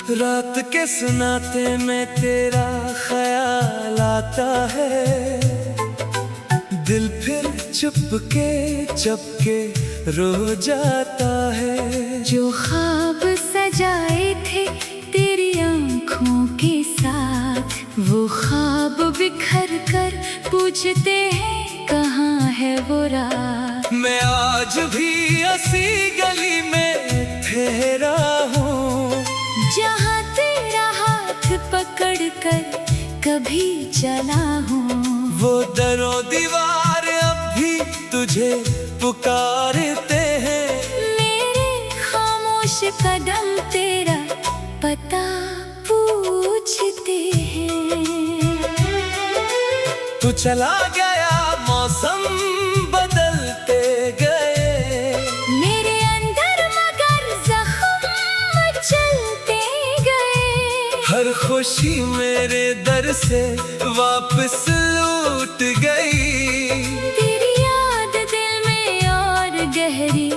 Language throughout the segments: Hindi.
रात के सुनाते में तेरा ख्याल आता है, दिल फिर चुपके चुपके रो जाता है। जो ख्वाब सजाए थे तेरी आँखों के साथ, वो ख्वाब बिखर कर पूछते हैं कहाँ है वो रात। मैं आज भी ऐसी गली में ठहरा हूँ, जहाँ तेरा हाथ पकड़ कर कभी चला हूँ। वो दरों दीवार अब भी तुझे पुकारते हैं। मेरे खामोश कदम तेरा पता पूछते हैं। तू चला गया, मौसम बदलते गए, मेरे अंदर मगर जख्म चलते गए। हर खुशी मेरे दर से वापस लौट गई। तेरी याद दिल में और गहरी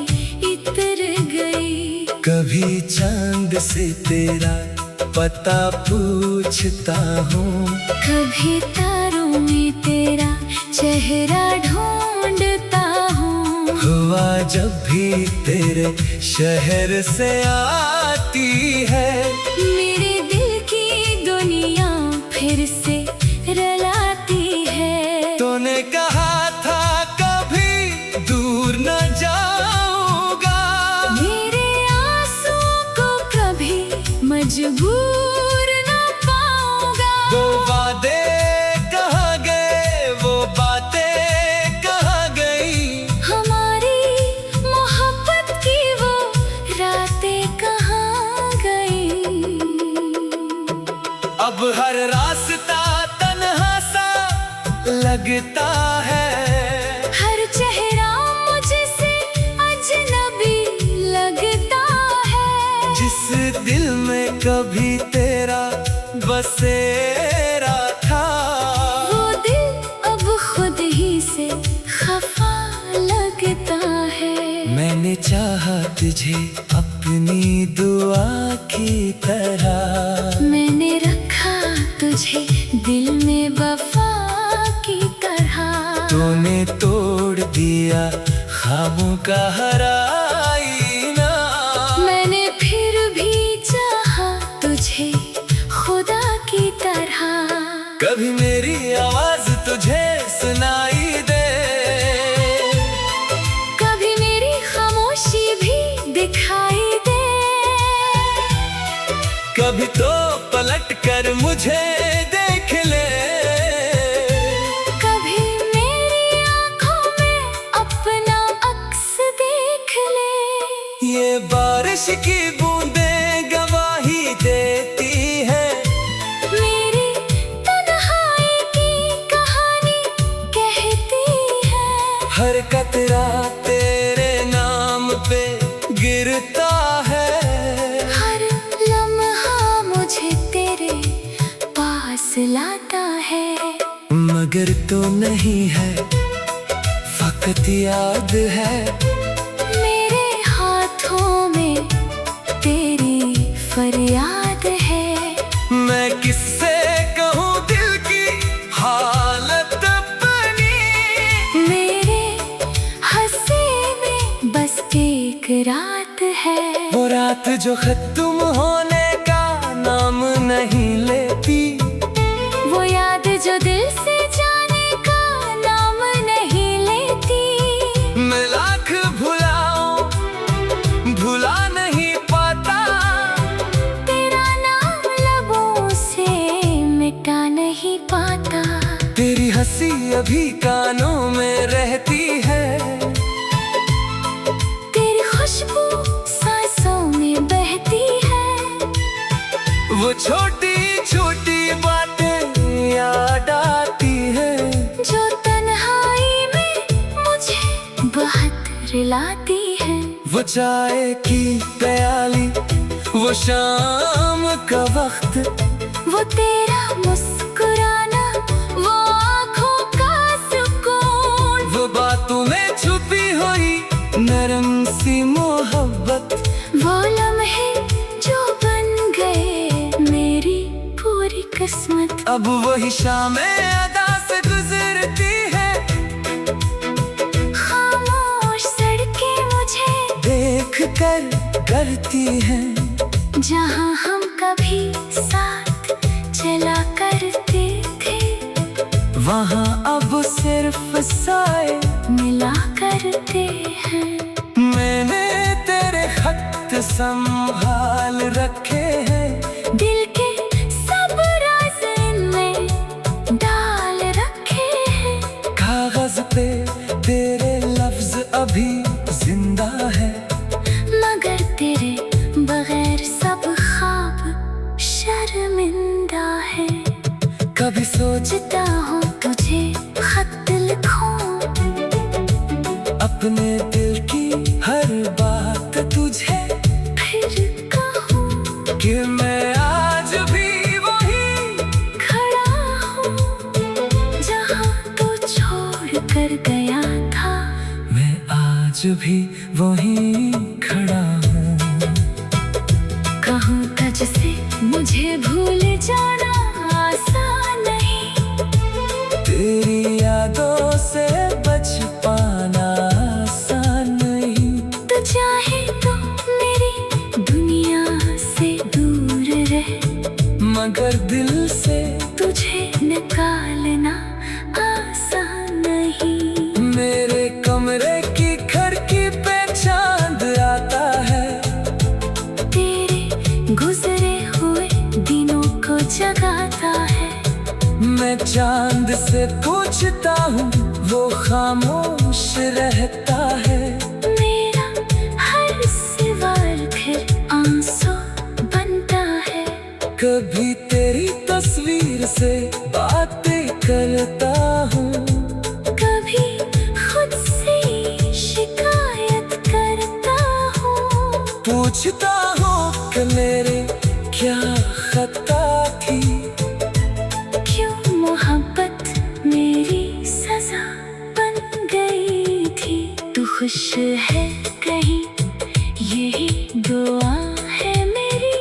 इतर गई। कभी चांद से तेरा पता पूछता हूँ, कभी तारों में तेरा चेहरा ढूंढता हूँ। हुआ जब भी तेरे शहर से आती है, मेरे दिल की दुनिया फिर से रुलाती है। तूने कहा था कभी दूर न जाऊंगा, मेरे आंसुओं को कभी मजबूर न पाऊंगा। वो वादे कहाँ गए, वो बातें कहाँ गई, हमारी मोहब्बत की वो रातें कहाँ गई। अब हर रास्ता तन्हा सा लगता है, हर चेहरा मुझसे अजनबी लगता है। जिस दिल में कभी तेरा बसेरा था, वो दिल अब खुद ही से खफा लगता है। मैंने चाहा तुझे अपनी दुआ की तरह, मैंने रखा तुझे दिल में वफा की तरह। तूने तोड़ दिया ख्वाबों का हर आईना। मैंने फिर भी चाहा तुझे खुदा की तरह। कभी मेरी आवाज तुझे सुनाई दे, कभी मेरी खामोशी भी दिखाई दे। कभी तो पलट कर मुझे देख ले, कभी मेरी आंखों में अपना अक्स देख ले। ये बारिश की बूंदें गवाही देती है, मेरी तन्हाई की कहानी कहती है। हर कतरा तेरे नाम पे गिरता है। हर लम्हा मुझे तेरे पास लाता है। मगर तो नहीं है, फकत याद है, मेरे हाथों में तेरी फरियाद है। मैं किससे कहूँ दिल की हालत अपनी। मेरे हंसे में बस एक रात है, वो रात जो खत्म होने का नाम नहीं लेती, वो याद जो दिल से जाने का नाम नहीं लेती। मैं लाख भुलाऊं भुला नहीं पाता, तेरा नाम लबों से मिटा नहीं पाता। तेरी हंसी अभी कानों में रहती है, तेरी खुशबू सांसों में बहती है। वो छोटी छोटी बातें याद आती है, जो तन्हाई में मुझे बहुत रुलाती है। वो चाय की प्याली, वो शाम का वक्त, वो तेरा मुस्कुराना, वो आँखों का सुकून। वो बातों में छुपी हुई नरम सी मोहब्बत, वो लम्हे जो बन गए किस्मत। अब वही शामें अदा से गुजरती है, खामोश सड़कें मुझे देख कर करती हैं। जहाँ हम कभी साथ चला करते थे, वहाँ अब सिर्फ साए मिला करते हैं। मैंने तेरे खत संभाल रखे हैं, दिल के सब राज इनमें डाल रखे हैं। कागज पे तेरे लफ्ज अभी जिंदा है, मगर तेरे बगैर सब ख्वाब शर्मिंदा है। कभी सोच सोचता हूँ तुझे खत लिखूं, अपने दिल की हर बात तुझे फिर कहूँ कि मैं आज भी वही खड़ा हूँ जहाँ तू छोड़ कर गया था। मैं आज भी वही खड़ा हूँ। कहूँ तुझसे मुझे भूल जाना आसान नहीं, तेरी यादों से बच पाना आसान नहीं। तू चाहे तो मेरी दुनिया से दूर रह, मगर दिल से तुझे निकालना आसान नहीं। मेरे कमरे की खिड़की पे चांद आता है, तेरे गुजरे हुए दिनों को जगाता है। मैं चांद से पूछता हूँ, वो खामोश रहता है। मेरा हर सवाल फिर आंसू बनता है। कभी तेरी तस्वीर से बातें करता हूँ, कभी खुद से शिकायत करता हूँ। पूछता हूँ कि मेरे क्या खता थी। क्यों मोहब्बत मेरी सजा बन गई थी। तू खुश है कहीं, यही दुआ है मेरी।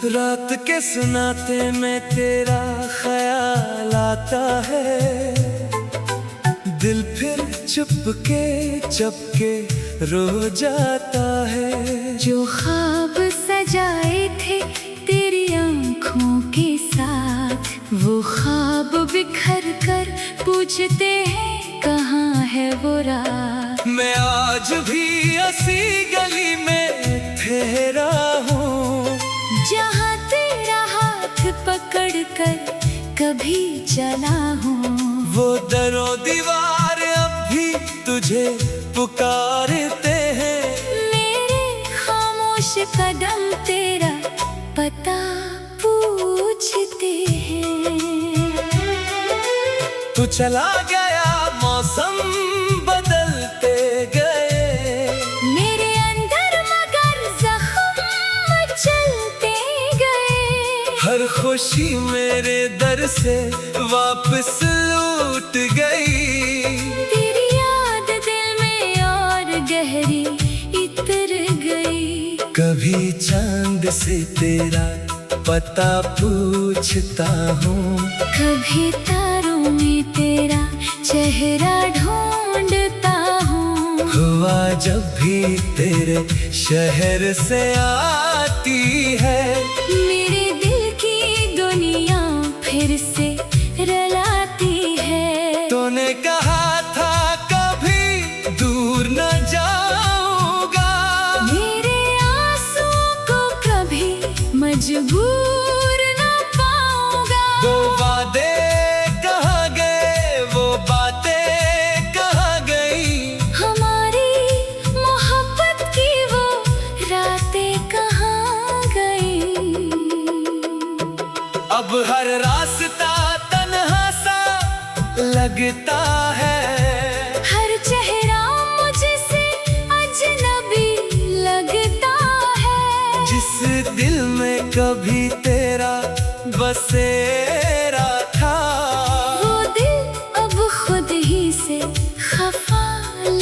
रात के सुनाते में तेरा ख्याल आता है, दिल फिर चुपके रो जाता है। जो ख्वाब सजाए थे तेरी आंखों के साथ, वो ख्वाब बिखर कर पूछते हैं कहाँ है वो रात। मैं आज भी ऐसी गली में ठहरा हूँ, जहाँ तेरा हाथ पकड़ कर कभी चला हूँ। वो दरो दीवार अब भी तुझे पुकारते हैं। मेरे खामोश कदम तेरा पता पूछते हैं। तू चला गया, मौसम बदलते गए, मेरे अंदर मगर जख्म चलते गए। हर खुशी मेरे दर से वापस लौट गई। तेरी याद दिल में और गहरी इतर गई। कभी चांद से तेरा पता पूछता हूँ, कभी तारों में तेरा चेहरा ढूंढता हूँ। हुआ जब भी तेरे शहर से आती है, मेरे दिल की दुनिया फिर से रलाती है। तूने कहा था कभी दूर न जाऊंगा, मेरे आंसू को कभी मजबूर न पाऊंगा। वो वादे कहाँ गए, वो बातें कहाँ गई। हमारी मोहब्बत की वो रातें कहाँ गई। अब हर रास्ता तन्हा सा लगता है, हर चेहरा मुझसे अजनबी लगता है। जिस दिल में कभी तेरा बसेरा था, वो दिल अब खुद ही से खफा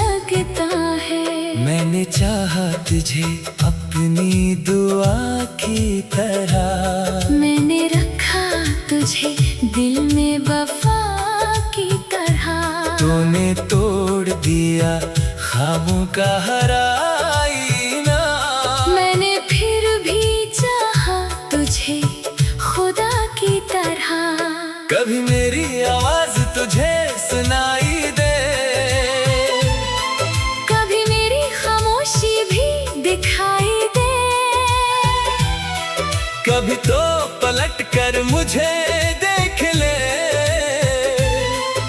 लगता है। मैंने चाहा तुझे अपनी दुआ की तरह, मैंने रखा तुझे दिल में वफा की तरह। तूने तोड़ दिया ख्वाबों का हर आईना। मैंने फिर भी चाहा तुझे खुदा की तरह। कभी मेरी आवाज तुझे सुनाई दे, कभी मेरी खामोशी भी दिखाई दे। कभी तो पलट कर मुझे देख ले,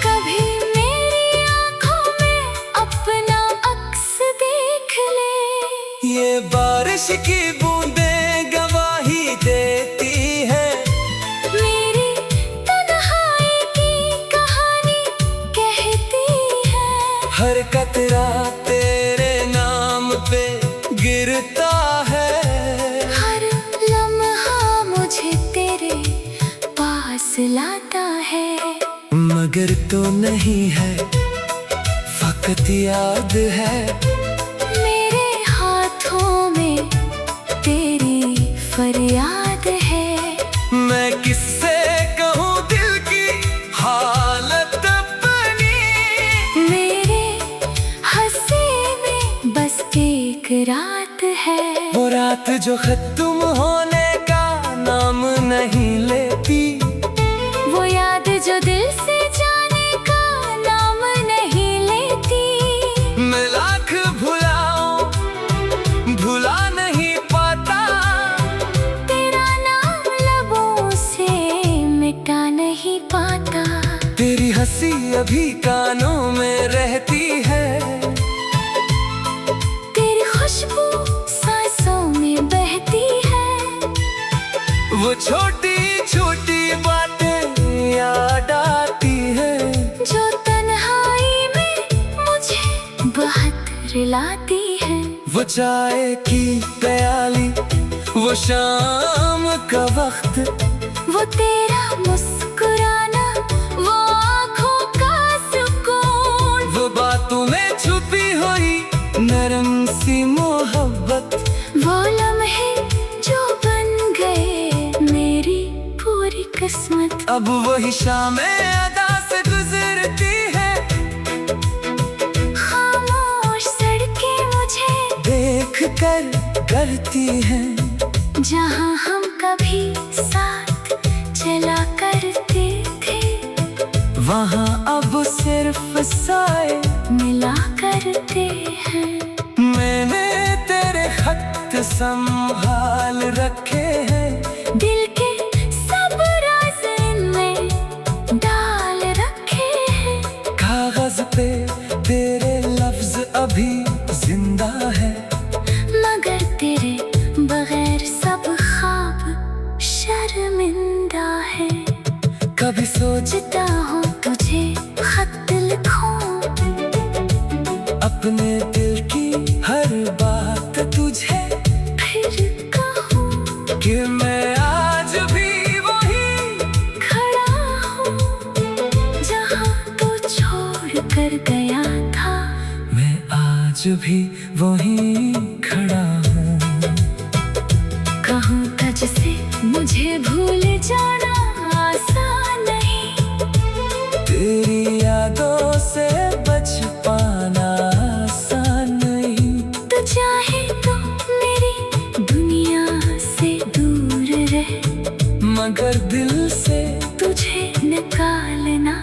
कभी मेरी आंखों में अपना अक्स देख ले। ये बारिश की बूंदें गवाही देती है, मेरी तन्हाई की कहानी कहती है। हर कतरा तेरे नाम पे गिरता है। हर लम्हा मुझे तेरे पास लाता है। मगर तो नहीं है, फकत याद है, मेरे हाथों में तेरी फरियाद है। मैं किससे कहूँ दिल की हालत अपनी। मेरे हंसे में बस एक रात है, वो रात जो खत्म होने का नाम नहीं लेती, वो याद जो दिल से जाने का नाम नहीं लेती। मैं लाख भुलाऊं भुला नहीं पाता, तेरा नाम लबों से मिटा नहीं पाता। तेरी हंसी अभी कानों में रहती है, तेरी खुशबू सांसों में बहती है। वो छोटी छोटी बातें याद आती है, जो तन्हाई में मुझे बहुत रुलाती है। वो चाय की प्याली, वो शाम का वक्त, वो तेरा मुस्कुराना, वो आँखों का सुकून। वो बातों में छुपी हुई नरम सी मोहब्बत, वो लम्हे जो बन गए मेरी पूरी किस्मत। अब वही शामें अदा से गुजरती है, खामोश सड़कें मुझे देख कर करती हैं। जहाँ हम कभी साथ चला करते थे, वहाँ अब सिर्फ साए मिला करते हैं। मैंने तेरे खत संभाल रखे हैं, दिल के सब राज इनमें डाल रखे हैं। कागज पे तेरे लफ्ज अभी जिंदा है, मगर तेरे बगैर सब ख्वाब शर्मिंदा है। कभी सोचता हूँ तुझे खत लिखूं, अपने दिल की हर बात तुझे फिर कहूँ कि मैं आज भी वही खड़ा हूँ जहाँ तू छोड़ कर गया था। मैं आज भी वही खड़ा हूँ। कहूँ तुझसे मुझे भूल जाना आसान नहीं, तेरी यादों से बच पाना आसान नहीं। तू चाहे तो मेरी दुनिया से दूर रह, मगर दिल से तुझे निकालना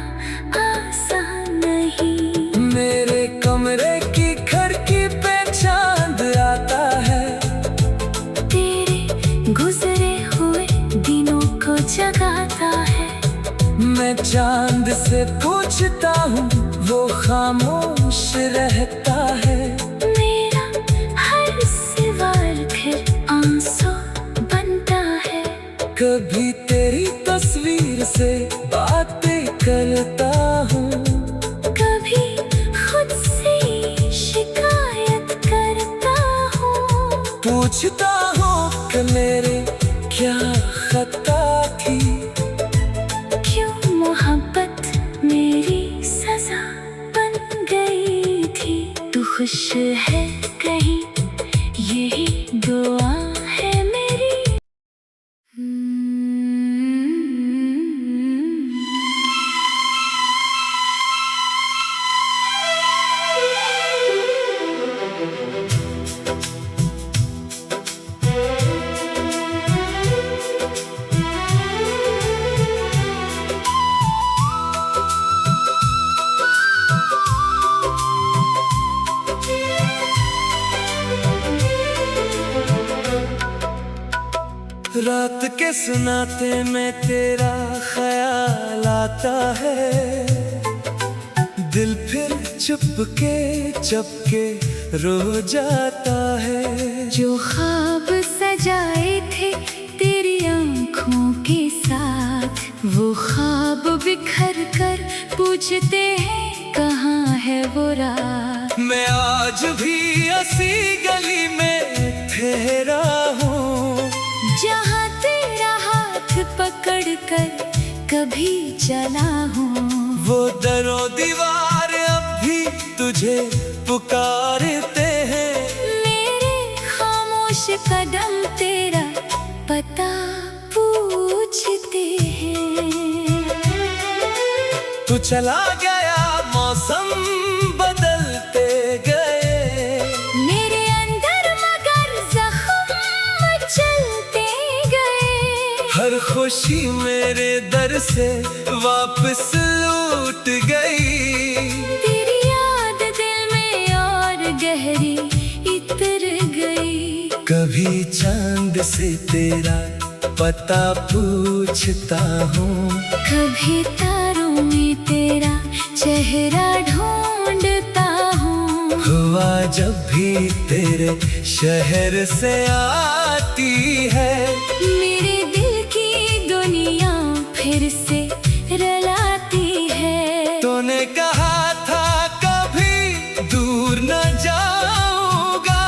आसान नहीं। मेरे कमरे की खिड़की पे चांद आता है, तेरे गुजरे हुए दिनों को जगाता है। मैं चांद से पूछता हूँ, वो खामोश रहता है। मेरा हर सवाल फिर आंसू बनता है। कभी तेरी तो तस्वीर से बातें करता हूँ। कभी खुद से शिकायत करता हूँ। पूछता हूँ कि मेरे क्या खता थी। क्यों मोहब्बत मेरी सजा बन गई थी। तू खुश है कहीं, यही दुआ है मेरी। रात के सुनाते में तेरा ख्याल आता है। दिल फिर चुपके रो जाता है। जो ख्वाब सजाए थे तेरी आंखों के साथ, वो ख्वाब बिखर कर पूछते हैं कहाँ है वो रात। मैं आज भी उसी गली में ठहरा हूँ, जहाँ तेरा हाथ पकड़ कर कभी चला हूँ। वो दरो दीवार अब भी तुझे पुकारते हैं। मेरे खामोश कदम तेरा पता पूछते हैं। तू चला गया, मौसम बदलते गए। मेरे अंदर मगर जख्म चलते गए। हर खुशी मेरे दर से वापस लौट गई। तेरी याद दिल में और गहरी इतर गई। कभी चांद से तेरा पता पूछता हूँ। कभी तारों में तेरा चेहरा ढूंढता हूँ। हुआ जब भी तेरे शहर से आती है, मेरे दिल की दुनिया फिर से रुलाती है। तूने कहा था कभी दूर न जाऊंगा।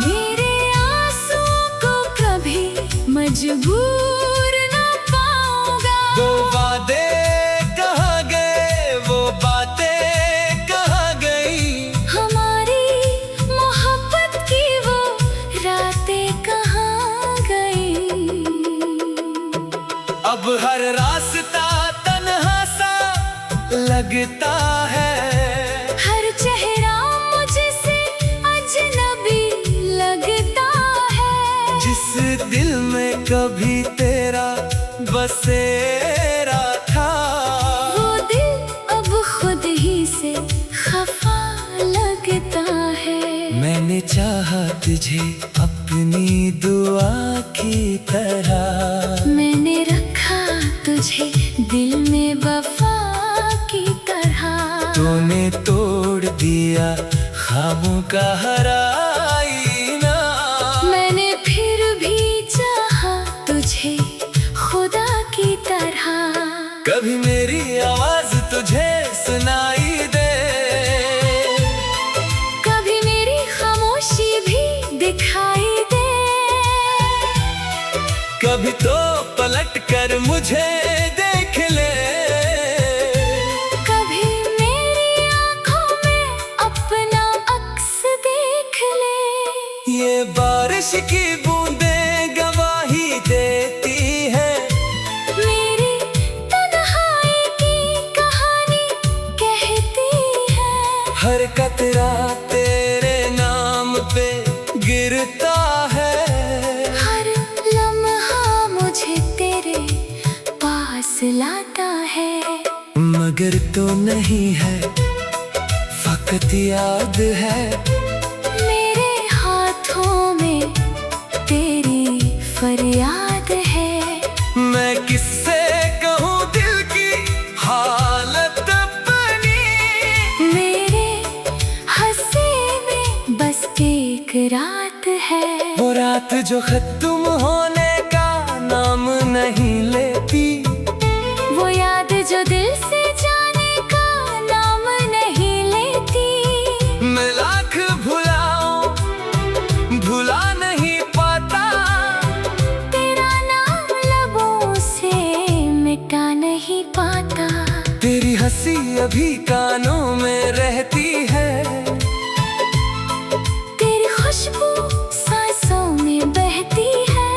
मेरे आंसू को कभी मजबूर न पाऊंगा। वो वादे कहाँ गए, वो बातें कहाँ गई। हमारी मोहब्बत की वो रातें कहाँ गई। अब हर रास्ता तन्हा सा लगता है। हर चेहरा मुझसे अजनबी लगता है। जिस दिल में कभी तेरा बसेरा था, वो दिल अब खुद ही से खफा लगता है। मैंने चाहा तुझे अपनी दुआ की तरह। मैंने रखा तुझे दिल में वफा की तरह। तूने तोड़ दिया ख्वाबों का आईना। मैंने फिर भी चाहा तुझे खुदा की तरह। कभी मेरी आवाज तुझे सुनाई दे, कभी मेरी खामोशी भी दिखाई दे। कभी तो पलट कर मुझे देख ले। कभी मेरी आंखों में अपना अक्स देख ले। ये बारिश की बूंदें गवाही देती है। मेरी तन्हाई की कहानी कहती है। हर कतरा तेरे नाम पे गिरता है। हर लम्हा मुझे तेरे पास लाता है। मगर तो नहीं है, फकत याद है। मेरे हाथों में तेरी फरियाद है। मैं किससे कहूँ दिल की हालत बनी। मेरे हंसे में बस एक रात है। वो रात जो खत्म होने का नाम नहीं लेती। हंसी अभी कानों में रहती है, तेरी खुशबू सांसों में बहती है।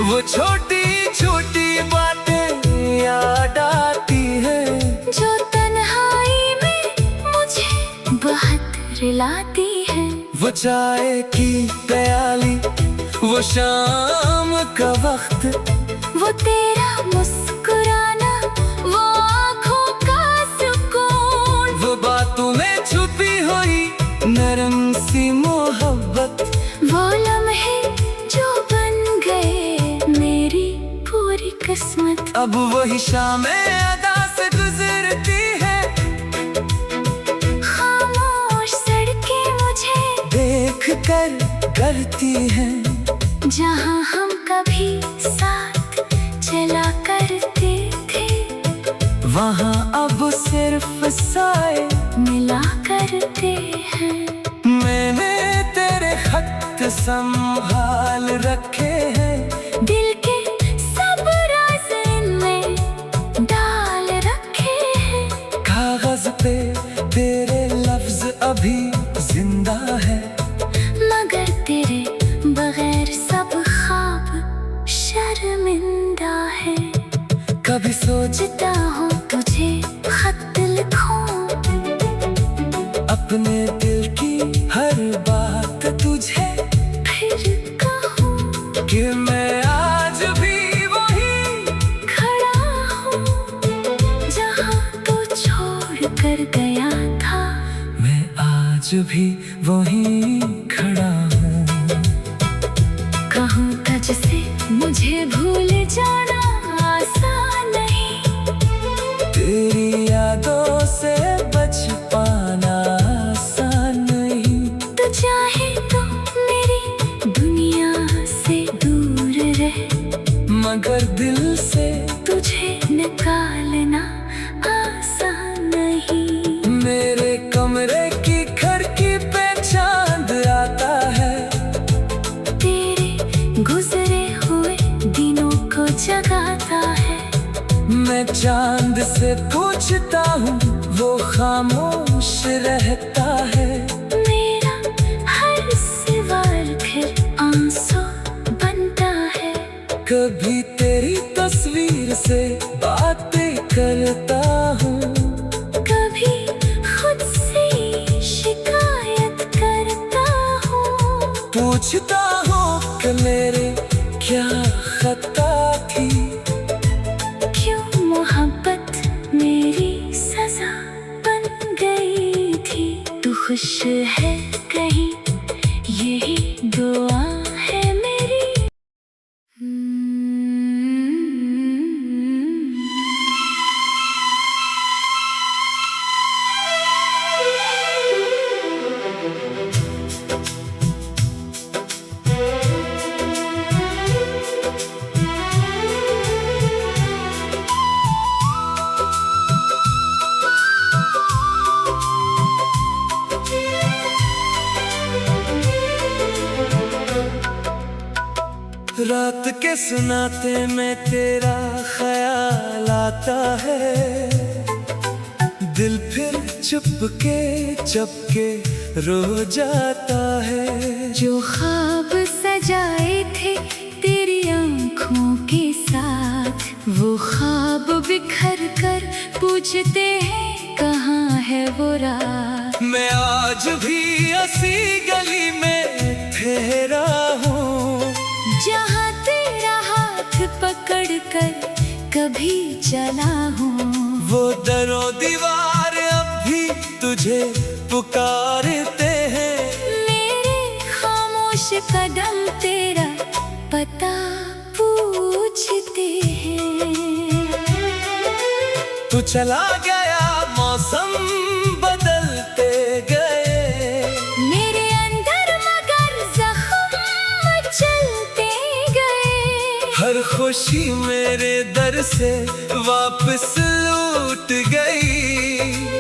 वो छोटी छोटी बातें याद आती है, जो तन्हाई में मुझे बहुत रुलाती है। वो चाय की प्याली, वो शाम का वक्त, वो तेरा मुस्कुराना, वो आँखों का सुकून, वो बातों में छुपी हुई नरम सी मोहब्बत, वो लम्हे जो बन गए मेरी पूरी किस्मत। अब वही शामें अदा से गुजरती है, खामोश सड़कें मुझे देख कर करती हैं, जहाँ हम कभी साथ चला करते थे, वहाँ अब सिर्फ साए मिला करते हैं। मैंने तेरे खत संभाल रखे हैं, दिल के सब राज इनमें डाल रखे हैं। कागज पे तेरे लफ्ज अभी जिंदा है, मगर तेरे बगैर सब ख्वाब शर्मिंदा है। कभी सोचता हूँ तुझे खत लिखूं, अपने दिल की हर बात तुझे फिर कहूँ कि मैं आज भी वही खड़ा हूँ जहाँ तू छोड़ कर गया था। मैं आज भी वही खड़ा हूँ। कहूँ तुझसे मुझे भूल जाना आसान नहीं, तेरी यादों से बच पाना आसान नहीं। तू चाहे तो मेरी दुनिया से दूर रह, मगर दिल से तुझे निकालना आसान नहीं। मेरे कमरे की खिड़की पे चांद आता है, तेरे गुजरे हुए दिनों को जगाता है। मैं चांद से पूछता हूँ, वो खामोश रहता है। मेरा हर सवाल फिर आंसू बनता है। कभी तेरी तस्वीर से बातें करता हूँ, कभी खुद से शिकायत करता हूँ। पूछता हूँ कि मेरे क्या खता थी, क्यों मोहब्बत मेरी सजा बन गई थी। तू खुश है कहीं, यही दुआ है मेरी। रात के सुनाते में तेरा ख्याल आता है, दिल फिर चुपके रो जाता है। जो ख्वाब सजाए थे तेरी आँखों के साथ, वो ख्वाब बिखर कर पूछते हैं कहाँ है वो रात। मैं आज भी ऐसी गली में ठहरा हूँ, जहाँ तेरा हाथ पकड़ कर कभी चला हूँ। वो दरो दीवार अब भी तुझे पुकारते हैं। मेरे खामोश कदम तेरा पता पूछते हैं। तू चला गया, मौसम बदलते गए, मेरे अंदर मगर जख्म चलते गए। हर खुशी मेरे दर से वापस लौट गई।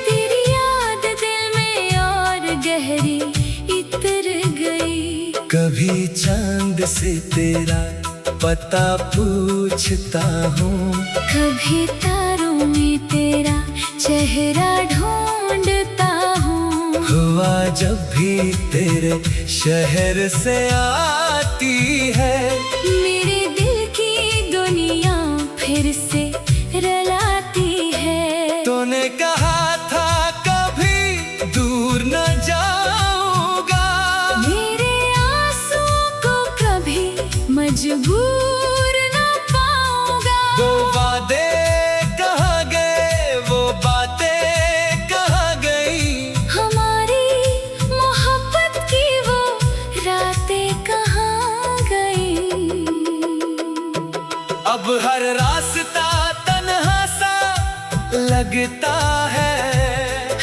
तेरी याद दिल में और गहरी इतर गई। कभी चांद से तेरा पता पूछता हूँ, कभी तारों में तेरा चेहरा ढूंढता हूँ। हुआ जब भी तेरे शहर से आती है, मेरे दिल की दुनिया फिर से रुलाती है। तूने कहा था कभी दूर न जाऊंगा, मेरे आंसू को कभी मजबूर न पाऊंगा। वो वादे कहाँ गए, वो बातें कहाँ गई, हमारी मोहब्बत की वो रातें कहाँ गई। अब हर रास्ता तन्हा सा लगता है,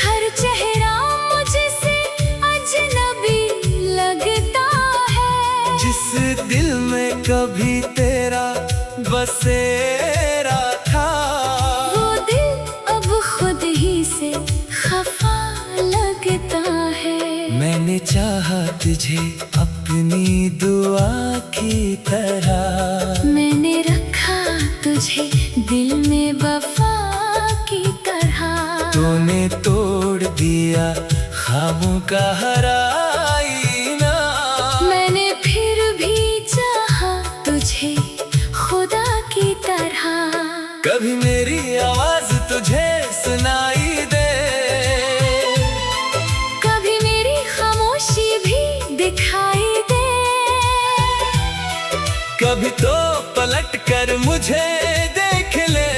हर चेहरा मुझसे अजनबी लगता है। जिस दिल में कभी तेरा बसेरा था, वो दिल अब खुद ही से खफा लगता है। मैंने चाहा तुझे अपनी दुआ की तरह, मैंने रखा तुझे दिल में वफा की तरह। तूने तोड़ दिया ख्वाबों का हर आईना। मैंने फिर भी चाहा तुझे खुदा की तरह। कभी मेरी आवाज तुझे सुनाई दे, कभी मेरी खामोशी भी दिखाई दे। कभी तो पलट कर मुझे देख ले,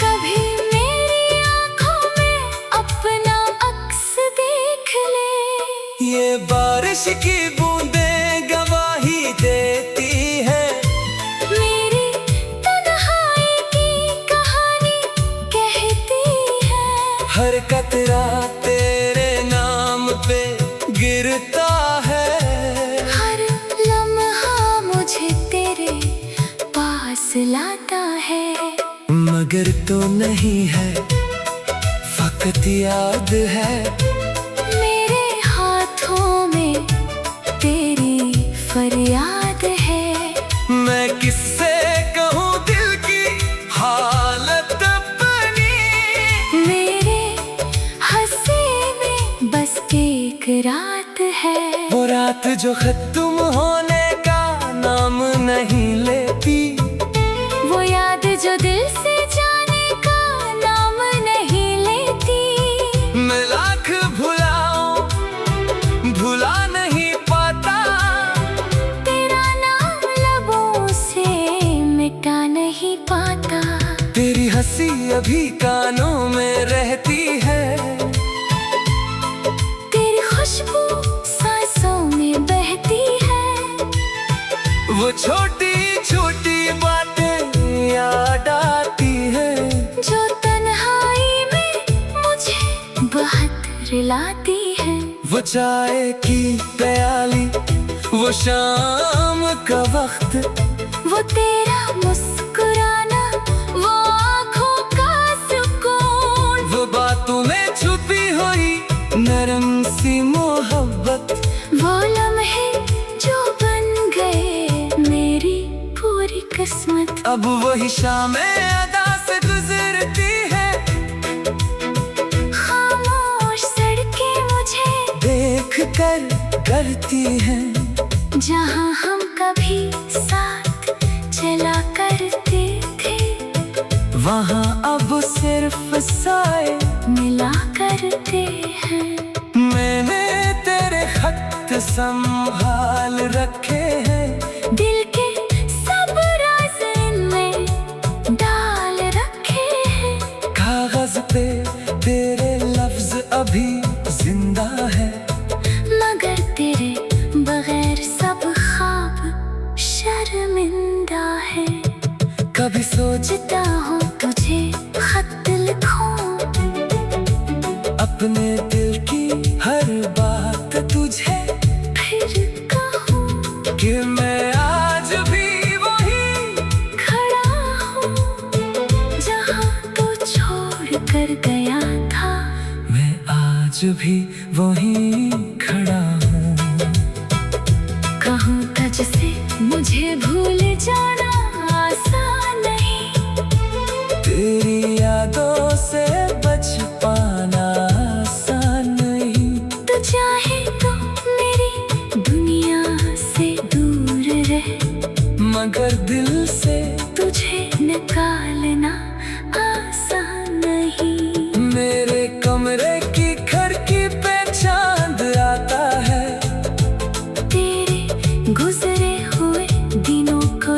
कभी मेरी आंखों में अपना अक्स देख ले। ये बारिश की बूंदें गवाही देती है, मेरी तन्हाई की कहानी कहती है। हर कतरा तेरे नाम पे गिरता है, हर लम्हा मुझे तेरे पास लाता है। मगर तो नहीं है, फकत याद है, मेरे हाथों में तेरी फरियाद है। मैं किससे कहूँ दिल की हालत अपनी, मेरे हंसे में बस एक रात है। वो रात जो खत्म होने का नाम नहीं लेती, वो याद जो दिल से जाने का नाम नहीं लेती। मैं लाख भुलाऊं भुला नहीं पाता, तेरा नाम लबों से मिटा नहीं पाता। तेरी हंसी अभी कानों में रहती है, तेरी खुशबू सांसों में बहती है। वो छोटी छोटी बातें याद आती है, जो तन्हाई में मुझे बहुत रुलाती है। वो चाय की प्याली, वो शाम का वक्त, वो तेरा मुस्कुराना, वो आँखों का सुकून। वो बातों में छुपी हुई नरम सी मोहब्बत, वो लम्हे जो बन गए मेरी पूरी किस्मत। अब वही शामें अदा से गुजरती है, खामोश सड़कें मुझे देख कर करती हैं, जहाँ हम कभी साथ चला करते थे। वहाँ अब सिर्फ साए मिला करते हैं। मैंने तेरे खत संभाल रखे हैं, दिल के सब राज इनमें डाल रखे हैं। कागज पे तेरे लफ्ज अभी जिंदा है, मगर तेरे बगैर सब ख्वाब शर्मिंदा है। कभी सोचता हूँ तुझे खत लिखूं, अपने दिल की हर बात तुझे फिर कहूँ कि मैं आज भी वही खड़ा हूँ जहाँ तू छोड़ कर गया था। मैं आज भी वहीं खड़ा हूँ। कहूँ तुझसे मुझे भूल जाना आसान नहीं,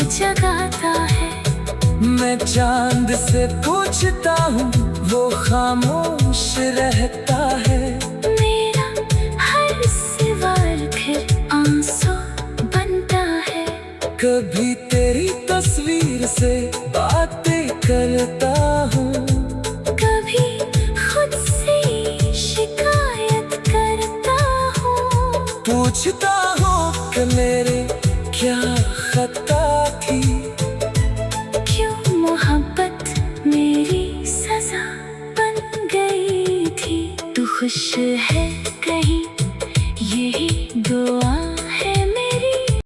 जगाता है। मैं चांद से पूछता हूँ, वो खामोश रहता है। मेरा हर सवाल फिर आंसू बनता है। कभी तेरी तस्वीर से बातें करता हूँ, कभी खुद से शिकायत करता हूँ। पूछता हूँ कि मेरे क्या खता थी। क्यों मोहब्बत मेरी सजा बन गई थी। तू खुश है